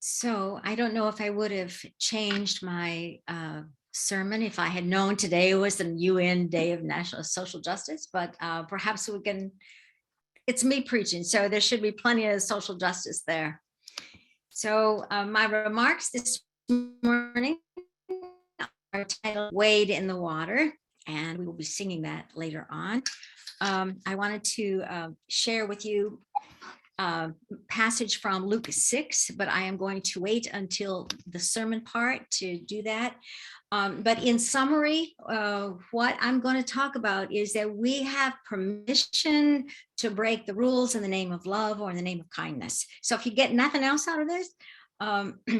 So I don't know if I would have changed my sermon if I had known today was the UN Day of National Social Justice, but perhaps we can, it's me preaching, so there should be plenty of social justice there. So my remarks this morning are titled Wade in the Water, and we will be singing that later on. I wanted to share with you passage from Luke 6, but I am going to wait until the sermon part to do that. But in summary, what I'm going to talk about is that we have permission to break the rules in the name of love or in the name of kindness. So if you get nothing else out of this,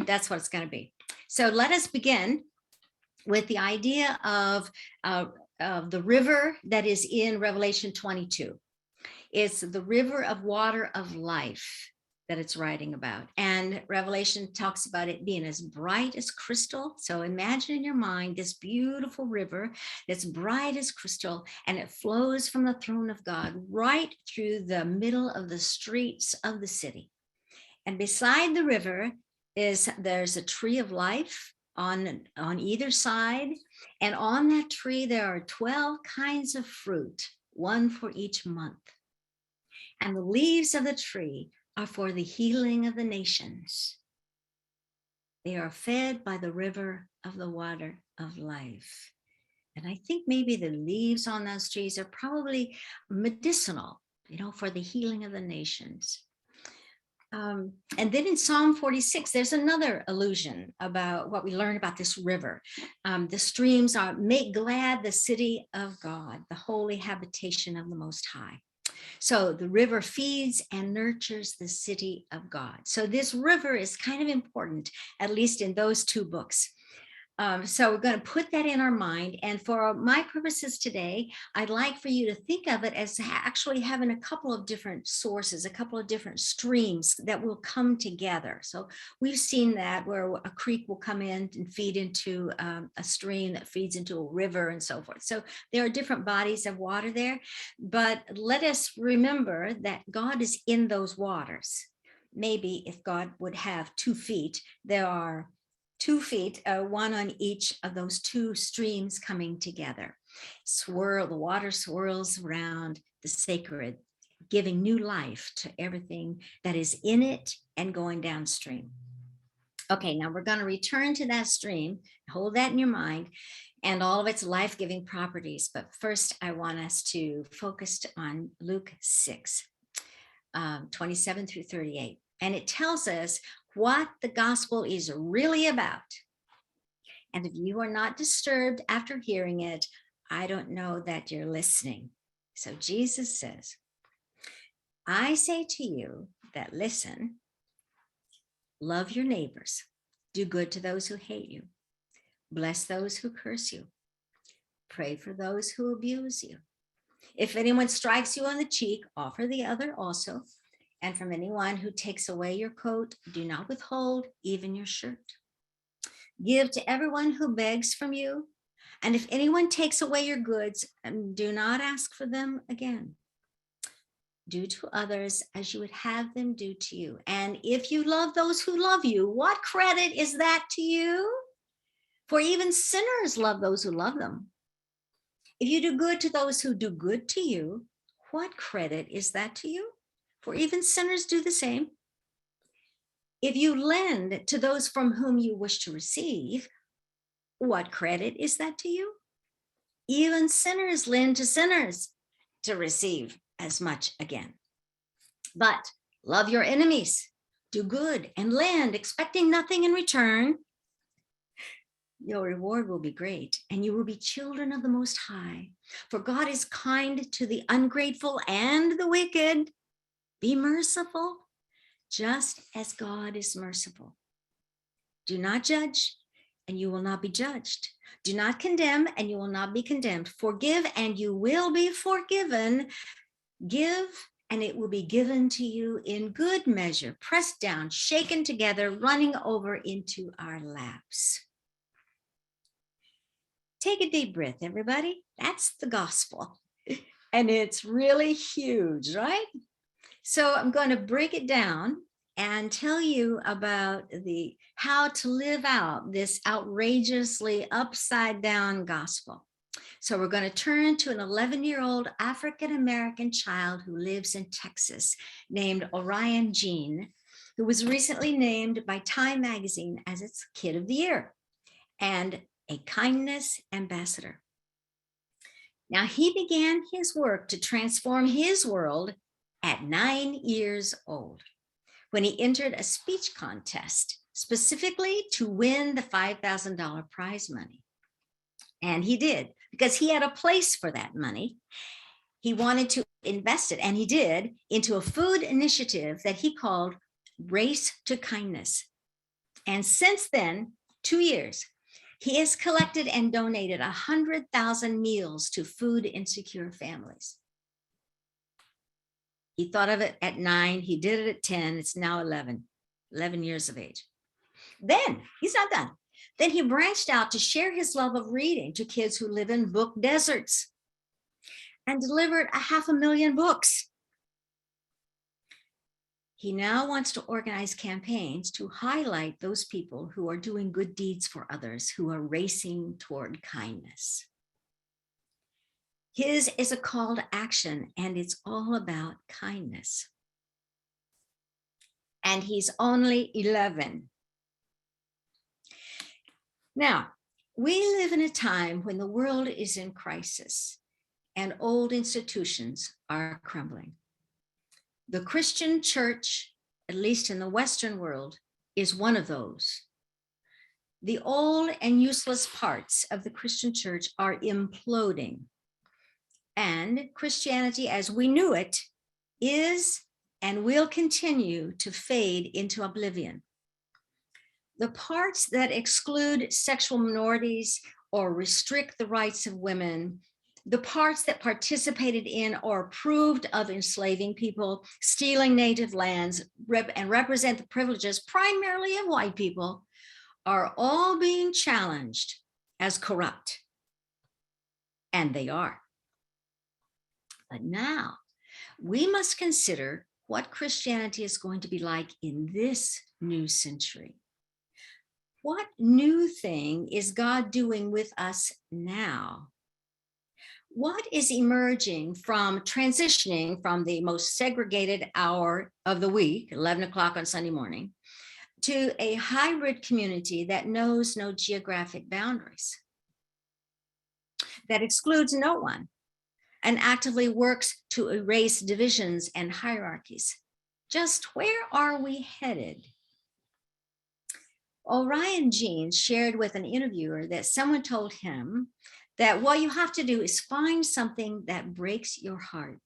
that's what it's going to be. So let us begin with the idea of the river that is in Revelation 22. It's the river of water of life that it's writing about. And Revelation talks about it being as bright as crystal. So imagine in your mind this beautiful river that's bright as crystal, and it flows from the throne of God right through the middle of the streets of the city. And beside the river there's a tree of life on either side. And on that tree, there are 12 kinds of fruit, one for each month. And the leaves of the tree are for the healing of the nations. They are fed by the river of the water of life. And I think maybe the leaves on those trees are probably medicinal, for the healing of the nations. And then in Psalm 46, there's another allusion about what we learn about this river. The streams make glad the city of God, the holy habitation of the Most High. So the river feeds and nurtures the city of God. So this river is kind of important, at least in those two books. So we're going to put that in our mind. And for my purposes today, I'd like for you to think of it as actually having a couple of different sources, a couple of different streams that will come together. So we've seen that where a creek will come in and feed into a stream that feeds into a river and so forth. So there are different bodies of water there, but let us remember that God is in those waters. Maybe if God would have 2 feet, there are 2 feet, one on each of those 2 streams coming together. The water swirls around the sacred, giving new life to everything that is in it and going downstream. Okay, now we're going to return to that stream, hold that in your mind, and all of its life-giving properties. But first, I want us to focus on Luke 6, 27 through 38. And it tells us what the gospel is really about. And if you are not disturbed after hearing it, I don't know that you're listening. So Jesus says, I say to you that listen, love your neighbors, do good to those who hate you, bless those who curse you, pray for those who abuse you. If anyone strikes you on the cheek, offer the other also. And from anyone who takes away your coat, do not withhold even your shirt. Give to everyone who begs from you. And if anyone takes away your goods, do not ask for them again. Do to others as you would have them do to you. And if you love those who love you, what credit is that to you? For even sinners love those who love them. If you do good to those who do good to you, what credit is that to you? For even sinners do the same. If you lend to those from whom you wish to receive, what credit is that to you? Even sinners lend to sinners to receive as much again. But love your enemies, do good and lend, expecting nothing in return. Your reward will be great, and you will be children of the Most High. For God is kind to the ungrateful and the wicked. Be merciful, just as God is merciful. Do not judge, and you will not be judged. Do not condemn, and you will not be condemned. Forgive, and you will be forgiven. Give, and it will be given to you in good measure, pressed down, shaken together, running over into our laps. Take a deep breath, everybody. That's the gospel. And it's really huge, right? So I'm going to break it down and tell you about how to live out this outrageously upside down gospel. So we're going to turn to an 11-year-old African-American child who lives in Texas named Orion Jean, who was recently named by Time Magazine as its Kid of the Year and a kindness ambassador. Now, he began his work to transform his world at 9 years old when he entered a speech contest specifically to win the $5,000 prize money. And he did, because he had a place for that money. He wanted to invest it, and he did, into a food initiative that he called Race to Kindness. And since then, 2 years, he has collected and donated 100,000 meals to food insecure families. He thought of it at 9, he did it at 10, it's now 11 years of age. Then, he's not done. Then he branched out to share his love of reading to kids who live in book deserts and delivered 500,000 books. He now wants to organize campaigns to highlight those people who are doing good deeds for others, who are racing toward kindness. His is a call to action, and it's all about kindness. And he's only 11. Now, we live in a time when the world is in crisis and old institutions are crumbling. The Christian church, at least in the Western world, is one of those. The old and useless parts of the Christian church are imploding, and Christianity as we knew it is and will continue to fade into oblivion. The parts that exclude sexual minorities or restrict the rights of women, the parts that participated in or approved of enslaving people, stealing native lands, and represent the privileges primarily of white people, are all being challenged as corrupt. And they are. But now we must consider what Christianity is going to be like in this new century. What new thing is God doing with us now? What is emerging from transitioning from the most segregated hour of the week, 11 o'clock on Sunday morning, to a hybrid community that knows no geographic boundaries, that excludes no one, and actively works to erase divisions and hierarchies? Just where are we headed? Orion Jean shared with an interviewer that someone told him that what you have to do is find something that breaks your heart.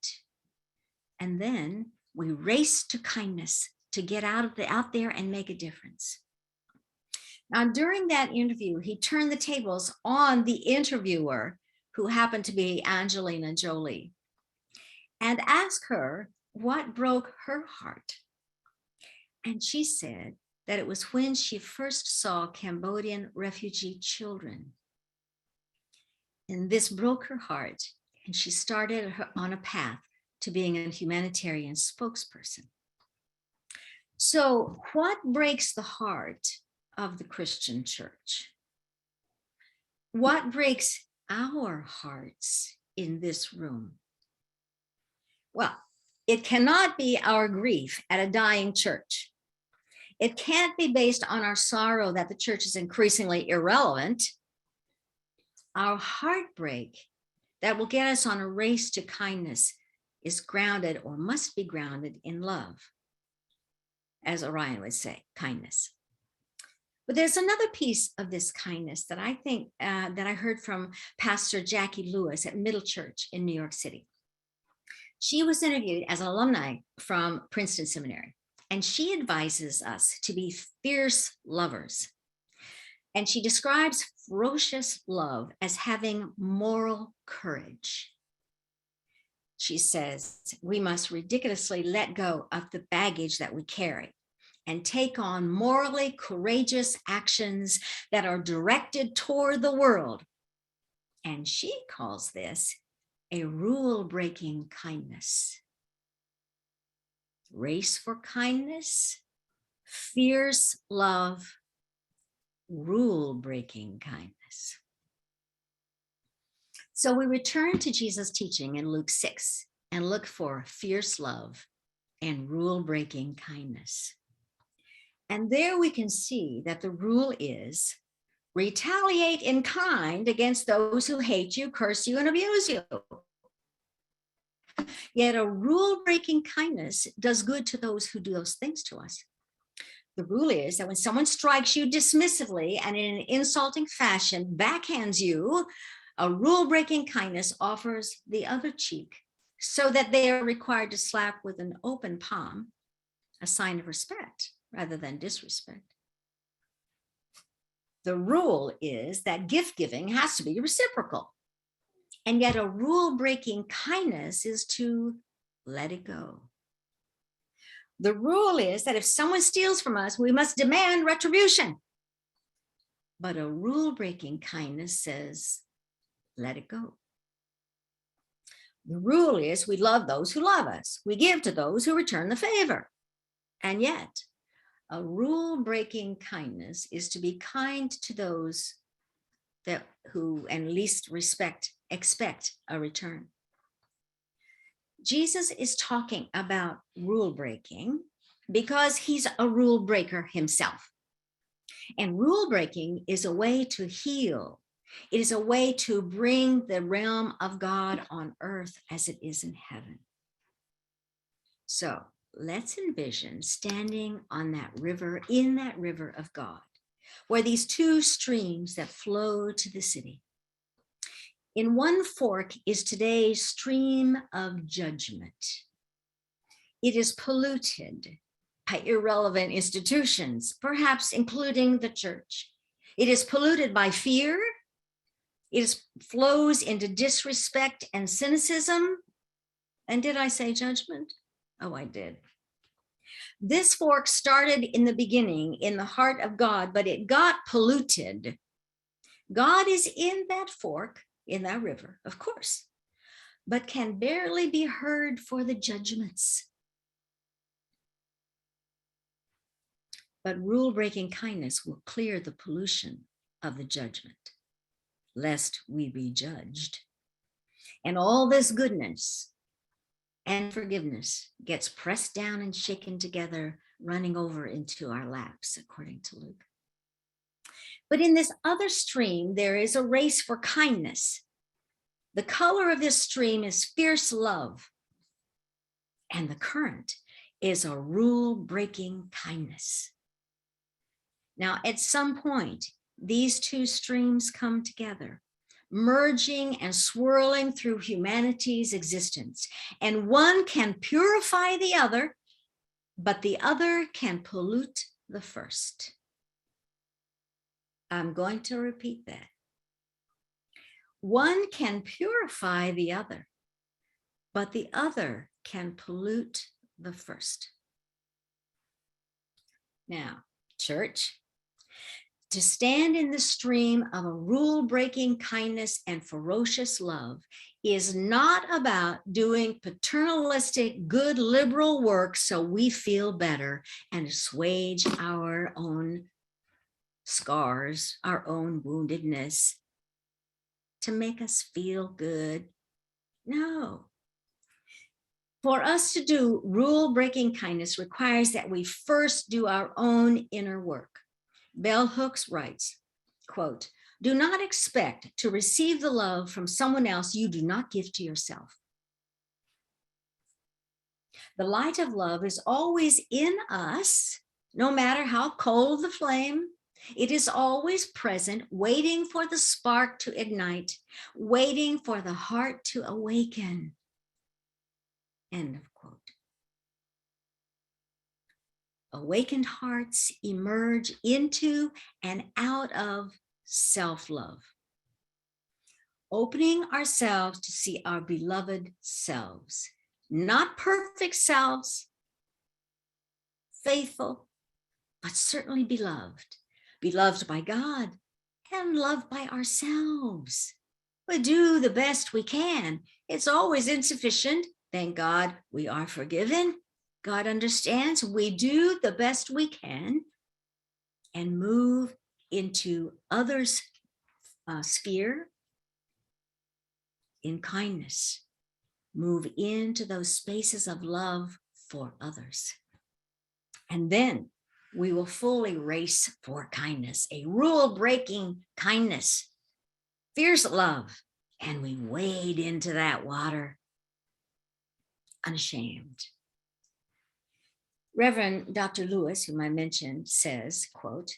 And then we race to kindness to get out there and make a difference. Now, during that interview, he turned the tables on the interviewer, who happened to be Angelina Jolie, and asked her what broke her heart. And she said that it was when she first saw Cambodian refugee children. And this broke her heart, and she started on a path to being a humanitarian spokesperson. So, what breaks the heart of the Christian church? What breaks our hearts in this room? Well, it cannot be our grief at a dying church. It can't be based on our sorrow that the church is increasingly irrelevant. Our heartbreak that will get us on a race to kindness is grounded, or must be grounded, in love. As Orion would say, kindness. But there's another piece of this kindness that I think that I heard from Pastor Jackie Lewis at Middle Church in New York City. She was interviewed as an alumni from Princeton Seminary, and she advises us to be fierce lovers. And she describes ferocious love as having moral courage. She says we must ridiculously let go of the baggage that we carry and take on morally courageous actions that are directed toward the world. And she calls this a rule-breaking kindness. Race for kindness fierce love, rule-breaking kindness. So we return to Jesus' teaching in Luke 6 and look for fierce love and rule-breaking kindness. And there we can see that the rule is retaliate in kind against those who hate you, curse you, and abuse you. Yet a rule-breaking kindness does good to those who do those things to us. The rule is that when someone strikes you dismissively and in an insulting fashion backhands you, a rule-breaking kindness offers the other cheek so that they are required to slap with an open palm, a sign of respect rather than disrespect. The rule is that gift giving has to be reciprocal. And yet a rule-breaking kindness is to let it go. The rule is that if someone steals from us, we must demand retribution. But a rule-breaking kindness says, let it go. The rule is we love those who love us. We give to those who return the favor. And yet, a rule-breaking kindness is to be kind to those who and least expect a return. Jesus is talking about rule breaking because he's a rule breaker himself. And rule breaking is a way to heal. It is a way to bring the realm of God on earth as it is in heaven. So let's envision standing on that river, in that river of God, where these two streams that flow to the city. In one fork is today's stream of judgment. It is polluted by irrelevant institutions, perhaps including the church. It is polluted by fear. It flows into disrespect and cynicism. And did I say judgment? Oh, I did. This fork started in the beginning in the heart of God, but it got polluted. God is in that fork, in that river, of course, but can barely be heard for the judgments. But rule-breaking kindness will clear the pollution of the judgment, lest we be judged. And all this goodness and forgiveness gets pressed down and shaken together, running over into our laps, according to Luke. But in this other stream, there is a race for kindness. The color of this stream is fierce love, and the current is a rule-breaking kindness. Now, at some point, these two streams come together, merging and swirling through humanity's existence, and one can purify the other, but the other can pollute the first. I'm going to repeat that. One can purify the other, but the other can pollute the first. Now, church, to stand in the stream of a rule-breaking kindness and ferocious love is not about doing paternalistic, good liberal work so we feel better and assuage our own scars, our own woundedness, to make us feel good. No. For us to do rule-breaking kindness requires that we first do our own inner work. Bell Hooks writes, quote, "Do not expect to receive the love from someone else you do not give to yourself. The light of love is always in us, no matter how cold the flame. It is always present, waiting for the spark to ignite, waiting for the heart to awaken." End of quote. Awakened hearts emerge into and out of self-love, opening ourselves to see our beloved selves, not perfect selves, faithful, but certainly beloved, beloved by God and loved by ourselves. We do the best we can. It's always insufficient. Thank God we are forgiven. God understands. We do the best we can and move into others' sphere in kindness. Move into those spaces of love for others. And then we will fully race for kindness, a rule-breaking kindness, fierce love. And we wade into that water unashamed. Reverend Dr. Lewis, whom I mentioned, says, quote,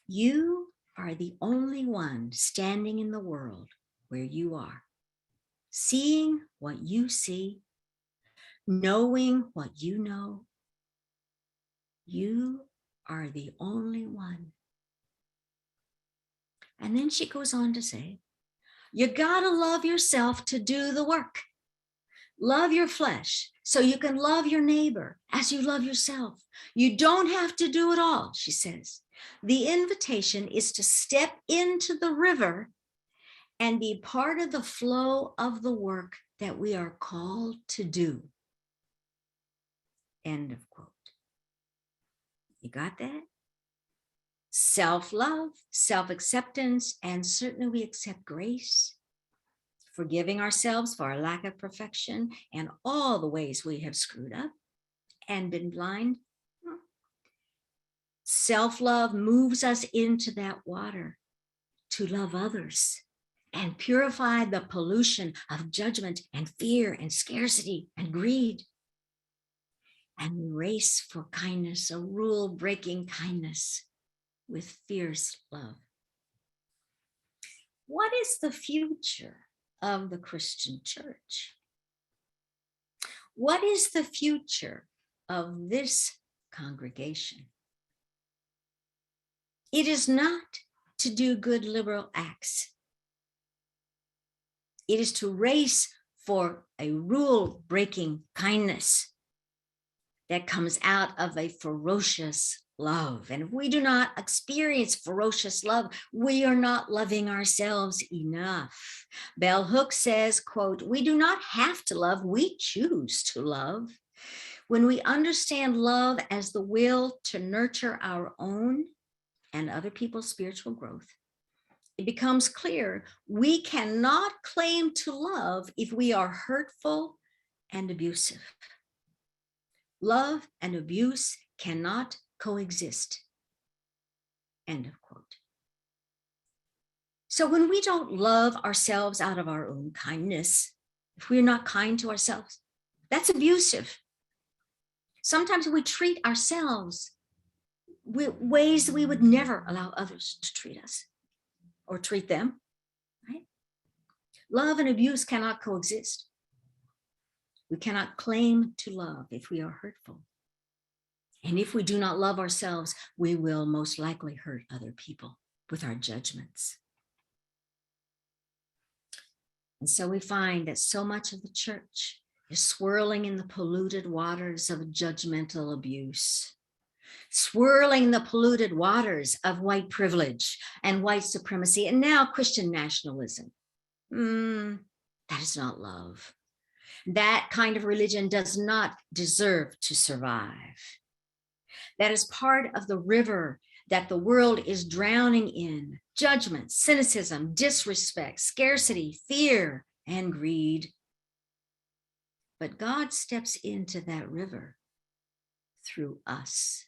"You are the only one standing in the world where you are, seeing what you see, knowing what you know. You are the only one." And then she goes on to say, you gotta love yourself to do the work. Love your flesh so you can love your neighbor as you love yourself. You don't have to do it all, she says. The invitation is to step into the river and be part of the flow of the work that we are called to do. End of quote. You got that? Self-love, self-acceptance, and certainly we accept grace, forgiving ourselves for our lack of perfection and all the ways we have screwed up and been blind. Self-love moves us into that water to love others and purify the pollution of judgment and fear and scarcity and greed. And we race for kindness, a rule-breaking kindness with fierce love. What is the future of the Christian church? What is the future of this congregation? It is not to do good liberal acts. It is to race for a rule-breaking kindness that comes out of a ferocious love. And if we do not experience ferocious love, we are not loving ourselves enough. Bell Hooks says, quote, "We do not have to love, we choose to love." When we understand love as the will to nurture our own and other people's spiritual growth, it becomes clear we cannot claim to love if we are hurtful and abusive. Love and abuse cannot coexist. End of quote. So when we don't love ourselves out of our own kindness, if we're not kind to ourselves, that's abusive. Sometimes we treat ourselves with ways we would never allow others to treat us or treat them, right? Love and abuse cannot coexist. We cannot claim to love if we are hurtful. And if we do not love ourselves, we will most likely hurt other people with our judgments. And so we find that so much of the church is swirling in the polluted waters of judgmental abuse, swirling the polluted waters of white privilege and white supremacy, and now Christian nationalism. That is not love. That kind of religion does not deserve to survive. That is part of the river that the world is drowning in: judgment, cynicism, disrespect, scarcity, fear, and greed. But God steps into that river through us.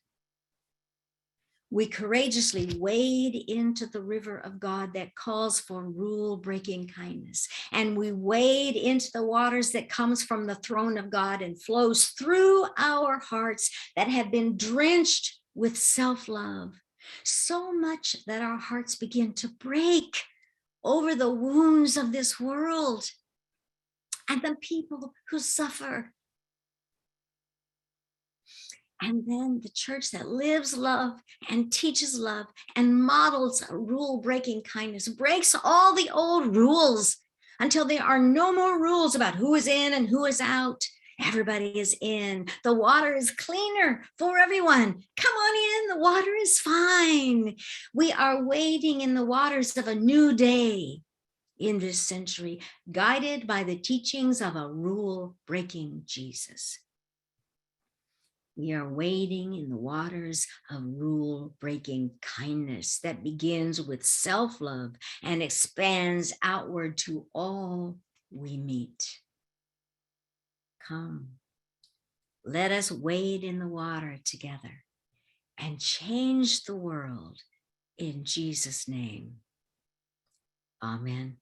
We courageously wade into the river of God that calls for rule-breaking kindness. And we wade into the waters that comes from the throne of God and flows through our hearts that have been drenched with self-love, so much that our hearts begin to break over the wounds of this world and the people who suffer. And then the church that lives love and teaches love and models a rule-breaking kindness breaks all the old rules until there are no more rules about who is in and who is out. Everybody is in. The water is cleaner for everyone. Come on in, the water is fine. We are wading in the waters of a new day in this century, guided by the teachings of a rule-breaking Jesus. We are wading in the waters of rule-breaking kindness that begins with self-love and expands outward to all we meet. Come, let us wade in the water together and change the world in Jesus' name. Amen.